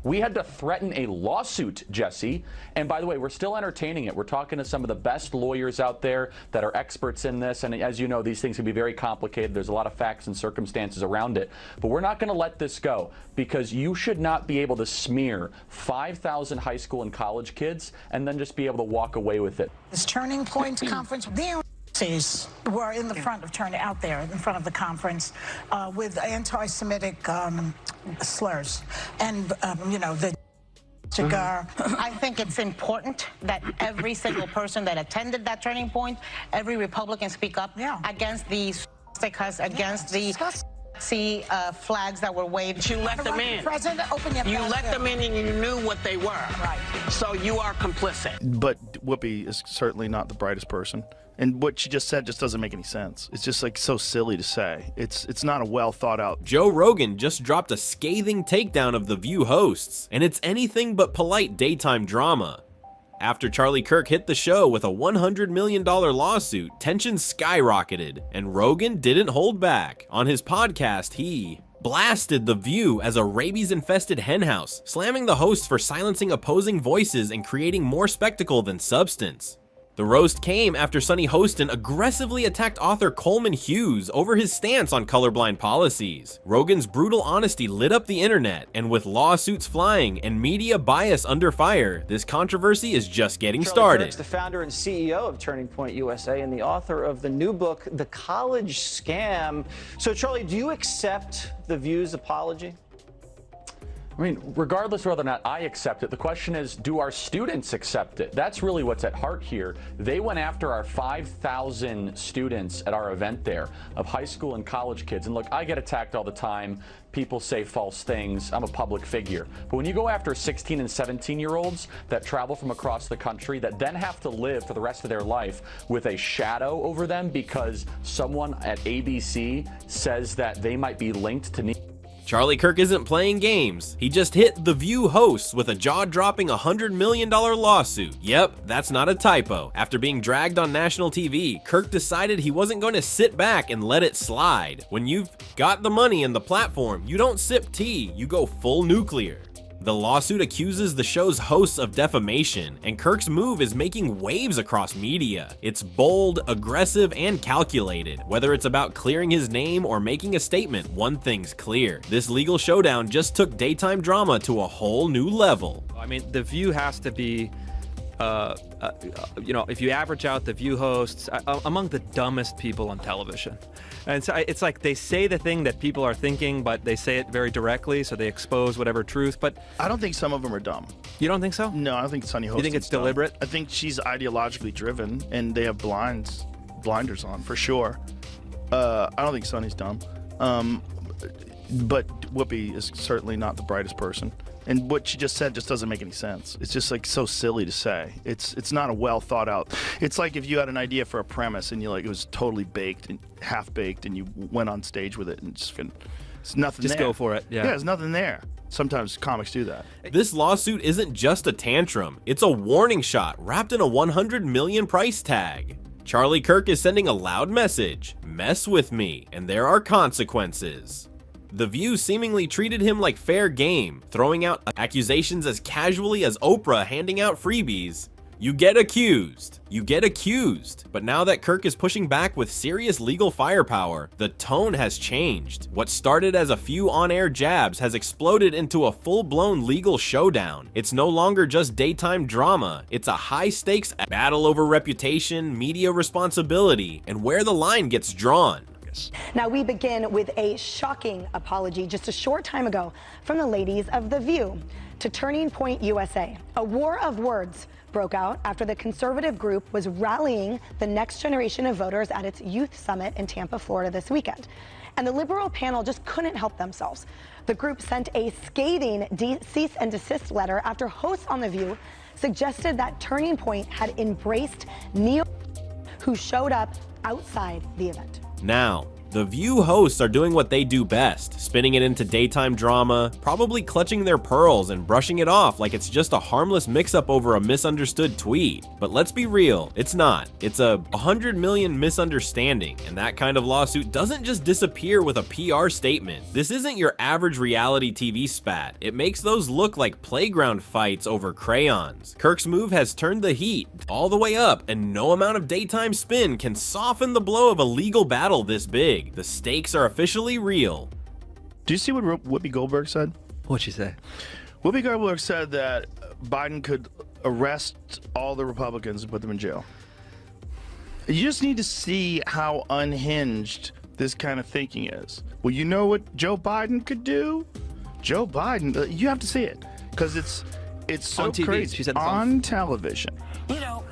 We had to threaten a lawsuit, Jesse. And by the way, we're still entertaining it. We're talking to some of the best lawyers out there that are experts in this. And as you know, these things can be very complicated. There's a lot of facts and circumstances around it. But we're not going to let this go, because you should not be able to smear 5,000 high school and college kids and then just be able to walk away with it. This Turning Point conference, were in the front of out there in front of the conference with anti-Semitic slurs, and you know, the cigar. I think it's important that every single person that attended that Turning Point, every Republican, speak up against these stickers, against the flags that were waved. You let them in. President, open your You let them in and you knew what they were. Right. So you are complicit. But Whoopi is certainly not the brightest person. And what she just said just doesn't make any sense. It's just like so silly to say. It's not a well thought out. Joe Rogan just dropped a scathing takedown of The View hosts, and it's anything but polite daytime drama. After Charlie Kirk hit the show with a $100 million lawsuit, tensions skyrocketed, and Rogan didn't hold back. On his podcast, he blasted The View as a rabies-infested henhouse, slamming the hosts for silencing opposing voices and creating more spectacle than substance. The roast came after Sonny Hostin aggressively attacked author Coleman Hughes over his stance on colorblind policies. Rogan's brutal honesty lit up the internet, and with lawsuits flying and media bias under fire, this controversy is just getting started. Charlie Kirk's the founder and CEO of Turning Point USA and the author of the new book, The College Scam. So, Charlie, do you accept The View's apology? I mean, regardless of whether or not I accept it, the question is, do our students accept it? That's really what's at heart here. They went after our 5,000 students at our event there of high school and college kids. And look, I get attacked all the time. People say false things. I'm a public figure. But when you go after 16 and 17-year-olds that travel from across the country that then have to live for the rest of their life with a shadow over them because someone at ABC says that they might be linked to Charlie Kirk isn't playing games. He just hit The View hosts with a jaw-dropping $100 million lawsuit. Yep, that's not a typo. After being dragged on national TV, Kirk decided he wasn't going to sit back and let it slide. When you've got the money and the platform, you don't sip tea, you go full nuclear. The lawsuit accuses the show's hosts of defamation, and Kirk's move is making waves across media. It's bold, aggressive, and calculated. Whether it's about clearing his name or making a statement, one thing's clear. This legal showdown just took daytime drama to a whole new level. I mean, The View has to be, you know, if you average out The View hosts, among the dumbest people on television. And so it's like they say the thing that people are thinking, but they say it very directly, so they expose whatever truth. But I don't think some of them are dumb. You don't think so? No, I don't think Sonny Hostin's You think it's deliberate? I think she's ideologically driven, and they have blinders on, for sure. I don't think Sonny's dumb. But Whoopi is certainly not the brightest person. And what she just said just doesn't make any sense. It's just like so silly to say. It's not a well thought out. It's like if you had an idea for a premise and it was totally baked and half baked, and you went on stage with it and it's nothing. Just there. go for it. Yeah, there's nothing there. Sometimes comics do that. This lawsuit isn't just a tantrum. It's a warning shot wrapped in a $100 million price tag. Charlie Kirk is sending a loud message. Mess with me, and there are consequences. The View seemingly treated him like fair game, throwing out accusations as casually as Oprah handing out freebies. You get accused. You get accused. But now that Kirk is pushing back with serious legal firepower, the tone has changed. What started as a few on-air jabs has exploded into a full-blown legal showdown. It's no longer just daytime drama. It's a high-stakes battle over reputation, media responsibility, and where the line gets drawn. Now we begin with a shocking apology just a short time ago from the ladies of The View to Turning Point USA. A war of words broke out after the conservative group was rallying the next generation of voters at its youth summit in Tampa, Florida this weekend. And the liberal panel just couldn't help themselves. The group sent a scathing cease and desist letter after hosts on The View suggested that Turning Point had embraced neo who showed up outside the event. Now, The View hosts are doing what they do best, spinning it into daytime drama, probably clutching their pearls and brushing it off like it's just a harmless mix-up over a misunderstood tweet. But let's be real, it's not. It's a 100 million misunderstanding, and that kind of lawsuit doesn't just disappear with a PR statement. This isn't your average reality TV spat. It makes those look like playground fights over crayons. Kirk's move has turned the heat all the way up, and no amount of daytime spin can soften the blow of a legal battle this big. The stakes are officially real. Do you see what Whoopi Goldberg said? What'd she say? Whoopi Goldberg said that Biden could arrest all the Republicans and put them in jail. You just need to see how unhinged this kind of thinking is. Well, you know what Joe Biden could do? Joe Biden, you have to see it, because it's so on TV. crazy. She said it's on television. You know,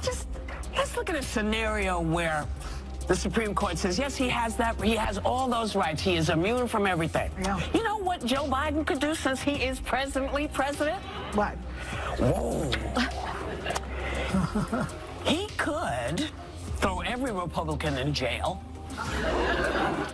just let's look at a scenario where the Supreme Court says, yes, he has all those rights. He is immune from everything. Yeah. You know what Joe Biden could do since he is presently president? What? Whoa. He could throw every Republican in jail.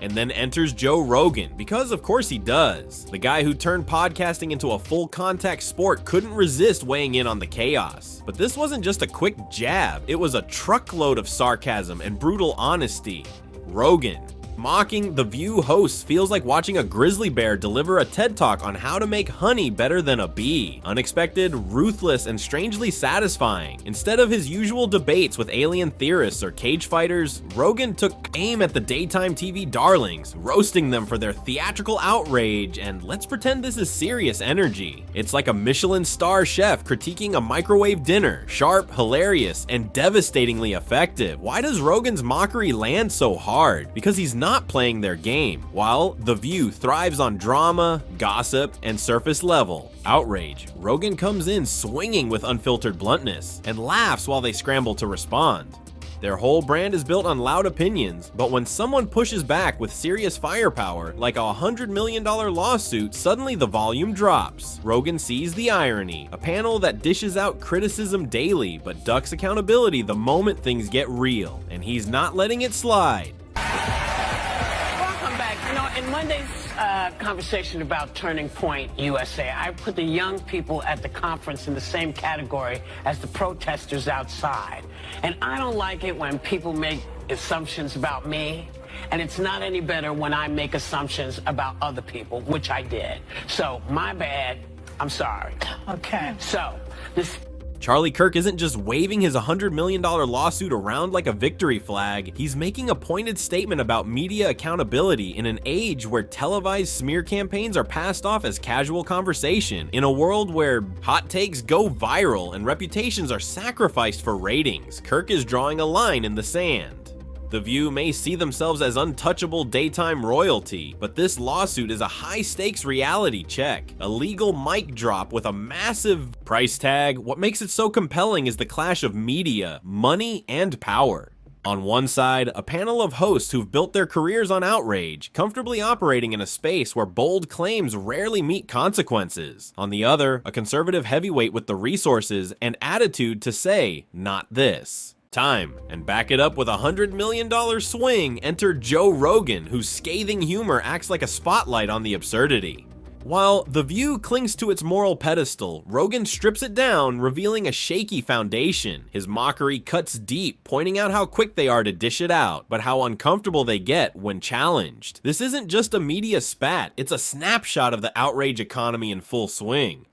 And then enters Joe Rogan, because of course he does. The guy who turned podcasting into a full contact sport couldn't resist weighing in on the chaos. But this wasn't just a quick jab, it was a truckload of sarcasm and brutal honesty. Rogan. Mocking The View hosts feels like watching a grizzly bear deliver a TED Talk on how to make honey better than a bee. Unexpected, ruthless, and strangely satisfying. Instead of his usual debates with alien theorists or cage fighters, Rogan took aim at the daytime TV darlings, roasting them for their theatrical outrage, and let's pretend this is serious energy. It's like a Michelin star chef critiquing a microwave dinner. Sharp, hilarious, and devastatingly effective. Why does Rogan's mockery land so hard? Because he's not playing their game, while The View thrives on drama, gossip, and surface level outrage. Rogan comes in swinging with unfiltered bluntness and laughs while they scramble to respond. Their whole brand is built on loud opinions, but when someone pushes back with serious firepower, like a $100 million lawsuit, suddenly the volume drops. Rogan sees the irony, a panel that dishes out criticism daily, but ducks accountability the moment things get real, and he's not letting it slide. Welcome back. You know, in Monday's conversation about Turning Point USA, I put the young people at the conference in the same category as the protesters outside. And I don't like it when people make assumptions about me, and it's not any better when I make assumptions about other people, which I did. So, my bad. I'm sorry. Okay. So, this... Charlie Kirk isn't just waving his $100 million lawsuit around like a victory flag, he's making a pointed statement about media accountability in an age where televised smear campaigns are passed off as casual conversation, in a world where hot takes go viral and reputations are sacrificed for ratings. Kirk is drawing a line in the sand. The View may see themselves as untouchable daytime royalty, but this lawsuit is a high-stakes reality check, a legal mic drop with a massive price tag. What makes it so compelling is the clash of media, money, and power. On one side, a panel of hosts who've built their careers on outrage, comfortably operating in a space where bold claims rarely meet consequences. On the other, a conservative heavyweight with the resources and attitude to say, not this. Time, and back it up with a $100 million swing, enter Joe Rogan, whose scathing humor acts like a spotlight on the absurdity. While The View clings to its moral pedestal, Rogan strips it down, revealing a shaky foundation. His mockery cuts deep, pointing out how quick they are to dish it out, but how uncomfortable they get when challenged. This isn't just a media spat, it's a snapshot of the outrage economy in full swing.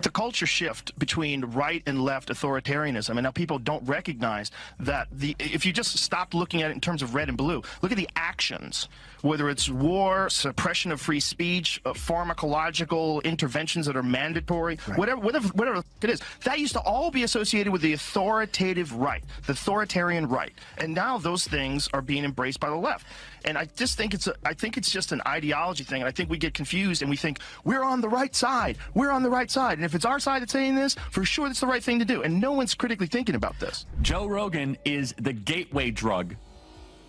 The culture shift between right and left authoritarianism, and now people don't recognize that if you just stop looking at it in terms of red and blue, look at the actions, whether it's war, suppression of free speech, pharmacological interventions that are mandatory, right. whatever it is, that used to all be associated with the authoritative right, the authoritarian right, and now those things are being embraced by the left. And I just think it's just an ideology thing, and I think we get confused and we think we're on the right side, and if it's our side that's saying this, for sure that's the right thing to do, and no one's critically thinking about this. Joe Rogan is the gateway drug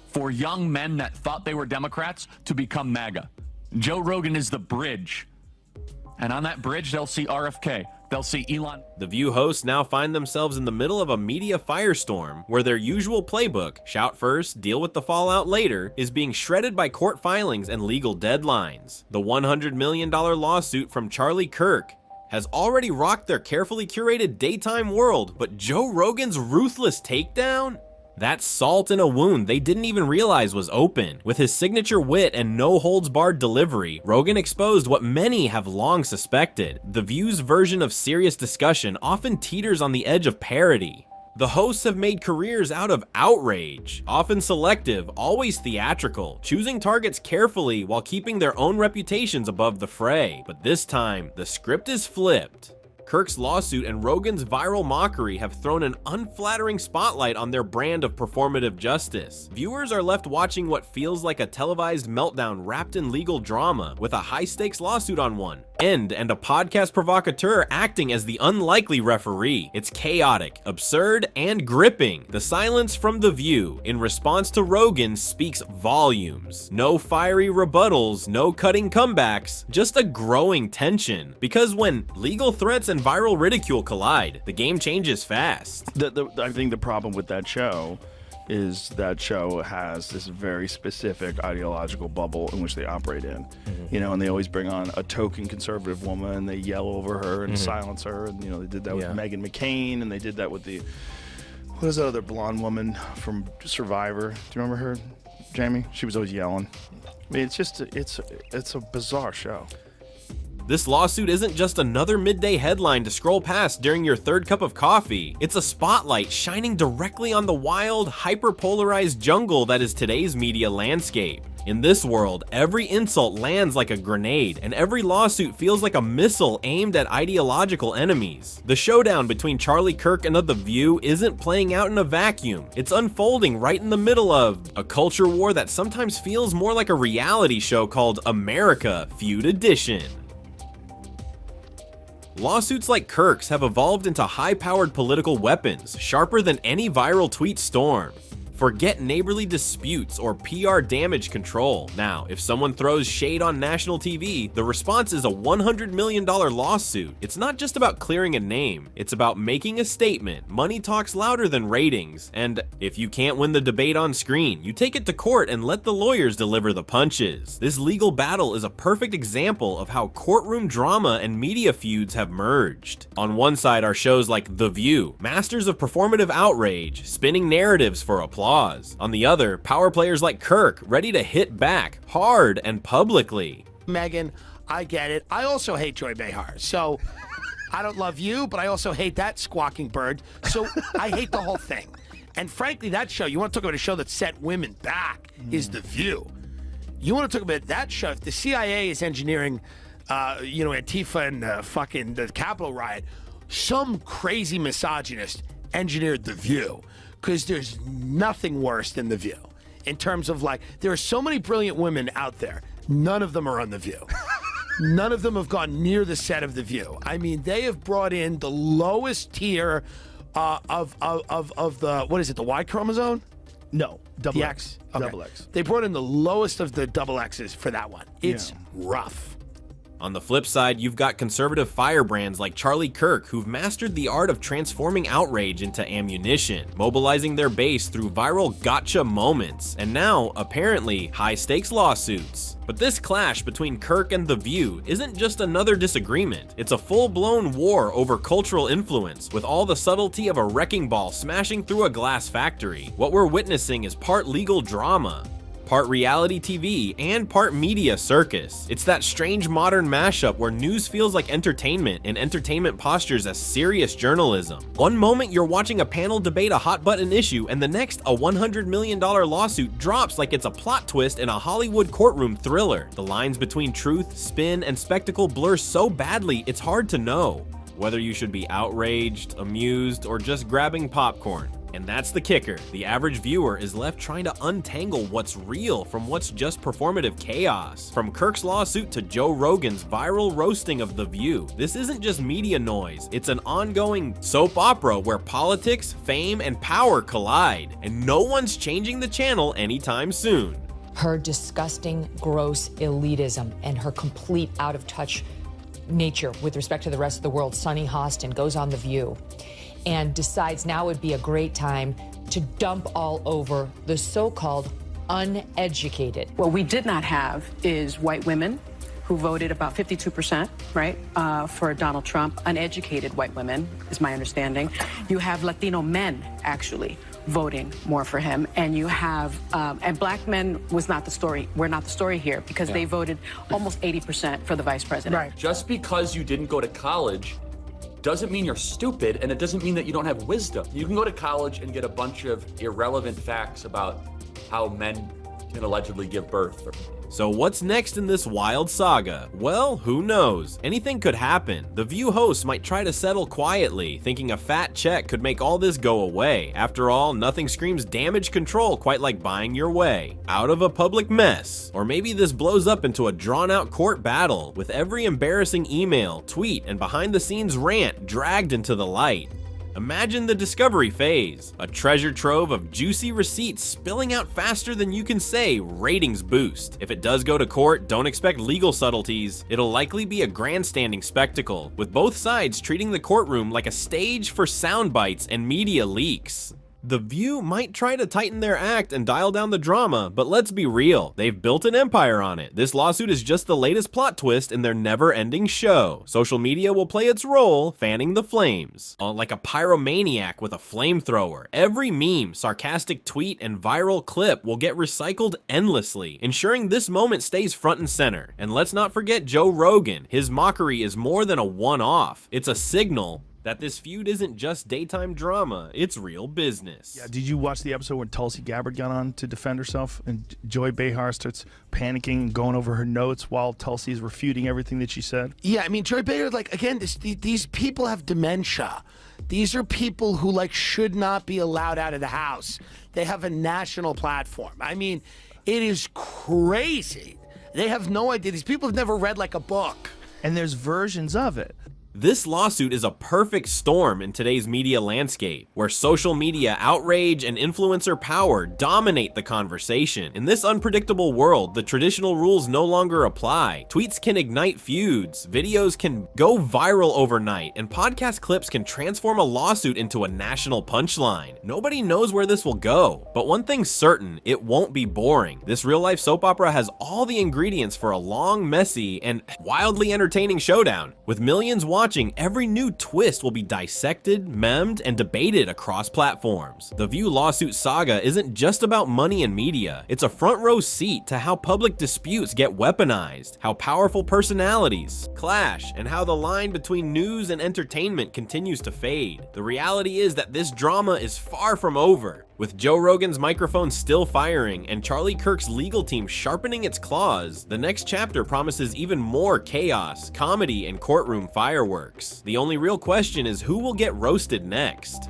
for young men that thought they were Democrats to become MAGA. Joe Rogan is the bridge, and on that bridge they'll see RFK, They'll see Elon. The View hosts now find themselves in the middle of a media firestorm where their usual playbook, shout first, deal with the fallout later, is being shredded by court filings and legal deadlines. The $100 million lawsuit from Charlie Kirk has already rocked their carefully curated daytime world, but Joe Rogan's ruthless takedown? That's salt in a wound they didn't even realize was open. With his signature wit and no-holds-barred delivery, Rogan exposed what many have long suspected. The View's version of serious discussion often teeters on the edge of parody. The hosts have made careers out of outrage, often selective, always theatrical, choosing targets carefully while keeping their own reputations above the fray. But this time, the script is flipped. Kirk's lawsuit and Rogan's viral mockery have thrown an unflattering spotlight on their brand of performative justice. Viewers are left watching what feels like a televised meltdown wrapped in legal drama, with a high-stakes lawsuit on one end and a podcast provocateur acting as the unlikely referee. It's chaotic, absurd, and gripping. The silence from The View in response to Rogan speaks volumes. No fiery rebuttals, no cutting comebacks, just a growing tension. Because when legal threats and viral ridicule collide, the game changes fast. I think the problem with that show is that show has this very specific ideological bubble in which they operate in. You know, and they always bring on a token conservative woman and they yell over her and silence her. And, you know, they did that with Megyn McCain, and they did that with what is that other blonde woman from Survivor? Do you remember her, Jamie? She was always yelling. I mean, it's a bizarre show. This lawsuit isn't just another midday headline to scroll past during your third cup of coffee. It's a spotlight shining directly on the wild, hyper-polarized jungle that is today's media landscape. In this world, every insult lands like a grenade, and every lawsuit feels like a missile aimed at ideological enemies. The showdown between Charlie Kirk and The View isn't playing out in a vacuum. It's unfolding right in the middle of a culture war that sometimes feels more like a reality show called America Feud Edition. Lawsuits like Kirk's have evolved into high-powered political weapons, sharper than any viral tweet storm. Forget neighborly disputes or PR damage control. Now, if someone throws shade on national TV, the response is a $100 million lawsuit. It's not just about clearing a name, it's about making a statement. Money talks louder than ratings, and if you can't win the debate on screen, you take it to court and let the lawyers deliver the punches. This legal battle is a perfect example of how courtroom drama and media feuds have merged. On one side are shows like The View, masters of performative outrage, spinning narratives for applause. On the other, power players like Kirk, ready to hit back, hard and publicly. Megyn, I get it. I also hate Joy Behar. So, I don't love you, but I also hate that squawking bird. So, I hate the whole thing. And frankly, that show, you want to talk about a show that set women back, is The View. You want to talk about that show, if the CIA is engineering, Antifa and fucking the Capitol riot, some crazy misogynist engineered The View. Because there's nothing worse than The View. In terms of, like, there are so many brilliant women out there. None of them are on The View. None of them have gone near the set of The View. I mean, they have brought in the lowest tier of the, what is it, the Y chromosome? No, double the X. Okay. Double X. They brought in the lowest of the double X's for that one. It's rough. On the flip side, you've got conservative firebrands like Charlie Kirk, who've mastered the art of transforming outrage into ammunition, mobilizing their base through viral gotcha moments, and now, apparently, high-stakes lawsuits. But this clash between Kirk and The View isn't just another disagreement. It's a full-blown war over cultural influence, with all the subtlety of a wrecking ball smashing through a glass factory. What we're witnessing is part legal drama, part reality TV, and part media circus. It's that strange modern mashup where news feels like entertainment and entertainment postures as serious journalism. One moment you're watching a panel debate a hot button issue, and the next a $100 million lawsuit drops like it's a plot twist in a Hollywood courtroom thriller. The lines between truth, spin, and spectacle blur so badly it's hard to know whether you should be outraged, amused, or just grabbing popcorn. And that's the kicker. The average viewer is left trying to untangle what's real from what's just performative chaos. From Kirk's lawsuit to Joe Rogan's viral roasting of The View, this isn't just media noise. It's an ongoing soap opera where politics, fame, and power collide. And no one's changing the channel anytime soon. Her disgusting, gross elitism and her complete out of touch nature with respect to the rest of the world, Sunny Hostin, goes on The View and decides now would be a great time to dump all over the so-called uneducated. What we did not have is white women who voted about 52%, right, for Donald Trump. Uneducated white women, is my understanding. You have Latino men, actually, voting more for him. And you have, and black men was not the story. We're not the story here because they voted almost 80% for the vice president. Right. Just because you didn't go to college doesn't mean you're stupid, and it doesn't mean that you don't have wisdom. You can go to college and get a bunch of irrelevant facts about how men can allegedly give birth. So what's next in this wild saga? Well, who knows? Anything could happen. The View hosts might try to settle quietly, thinking a fat check could make all this go away. After all, nothing screams damage control quite like buying your way out of a public mess. Or maybe this blows up into a drawn-out court battle, with every embarrassing email, tweet, and behind-the-scenes rant dragged into the light. Imagine the discovery phase, a treasure trove of juicy receipts spilling out faster than you can say ratings boost. If it does go to court, don't expect legal subtleties. It'll likely be a grandstanding spectacle, with both sides treating the courtroom like a stage for sound bites and media leaks. The View might try to tighten their act and dial down the drama, but let's be real, they've built an empire on it. This lawsuit is just the latest plot twist in their never-ending show. Social media will play its role, fanning the flames. Like a pyromaniac with a flamethrower, every meme, sarcastic tweet, and viral clip will get recycled endlessly, ensuring this moment stays front and center. And let's not forget Joe Rogan. His mockery is more than a one-off. It's a signal that this feud isn't just daytime drama, it's real business. Yeah, did you watch the episode when Tulsi Gabbard got on to defend herself and Joy Behar starts panicking and going over her notes while Tulsi is refuting everything that she said? Yeah, I mean, Joy Behar, like, again, these people have dementia. These are people who, like, should not be allowed out of the house. They have a national platform. I mean, it is crazy. They have no idea. These people have never read, like, a book. And there's versions of it. This lawsuit is a perfect storm in today's media landscape, where social media outrage and influencer power dominate the conversation. In this unpredictable world, the traditional rules no longer apply. Tweets can ignite feuds, videos can go viral overnight, and podcast clips can transform a lawsuit into a national punchline. Nobody knows where this will go, but one thing's certain, it won't be boring. This real-life soap opera has all the ingredients for a long, messy, and wildly entertaining showdown. With millions watching, every new twist will be dissected, memed, and debated across platforms. The View lawsuit saga isn't just about money and media. It's a front row seat to how public disputes get weaponized, how powerful personalities clash, and how the line between news and entertainment continues to fade. The reality is that this drama is far from over. With Joe Rogan's microphone still firing and Charlie Kirk's legal team sharpening its claws, the next chapter promises even more chaos, comedy, and courtroom fireworks. The only real question is who will get roasted next?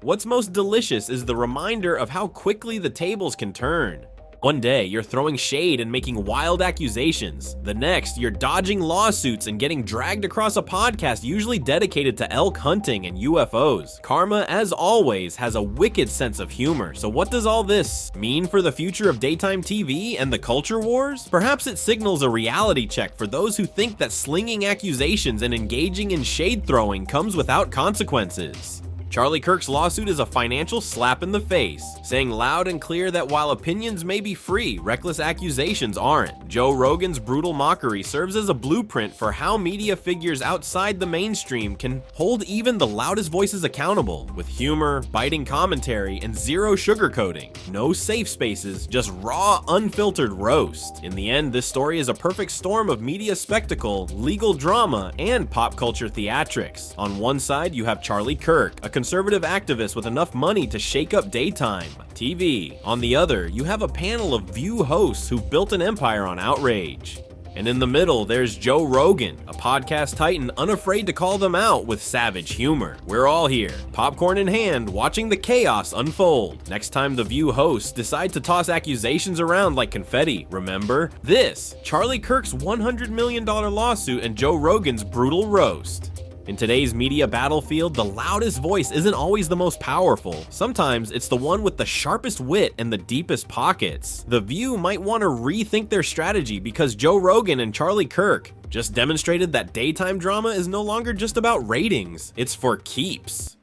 What's most delicious is the reminder of how quickly the tables can turn. One day, you're throwing shade and making wild accusations. The next, you're dodging lawsuits and getting dragged across a podcast usually dedicated to elk hunting and UFOs. Karma, as always, has a wicked sense of humor. So what does all this mean for the future of daytime TV and the culture wars? Perhaps it signals a reality check for those who think that slinging accusations and engaging in shade throwing comes without consequences. Charlie Kirk's lawsuit is a financial slap in the face, saying loud and clear that while opinions may be free, reckless accusations aren't. Joe Rogan's brutal mockery serves as a blueprint for how media figures outside the mainstream can hold even the loudest voices accountable, with humor, biting commentary, and zero sugarcoating. No safe spaces, just raw, unfiltered roast. In the end, this story is a perfect storm of media spectacle, legal drama, and pop culture theatrics. On one side, you have Charlie Kirk, a conservative activist with enough money to shake up daytime TV. On the other, you have a panel of View hosts who've built an empire on outrage. And in the middle, there's Joe Rogan, a podcast titan unafraid to call them out with savage humor. We're all here, popcorn in hand, watching the chaos unfold. Next time the View hosts decide to toss accusations around like confetti, remember this: Charlie Kirk's $100 million lawsuit and Joe Rogan's brutal roast. In today's media battlefield, the loudest voice isn't always the most powerful. Sometimes it's the one with the sharpest wit and the deepest pockets. The View might want to rethink their strategy because Joe Rogan and Charlie Kirk just demonstrated that daytime drama is no longer just about ratings, it's for keeps.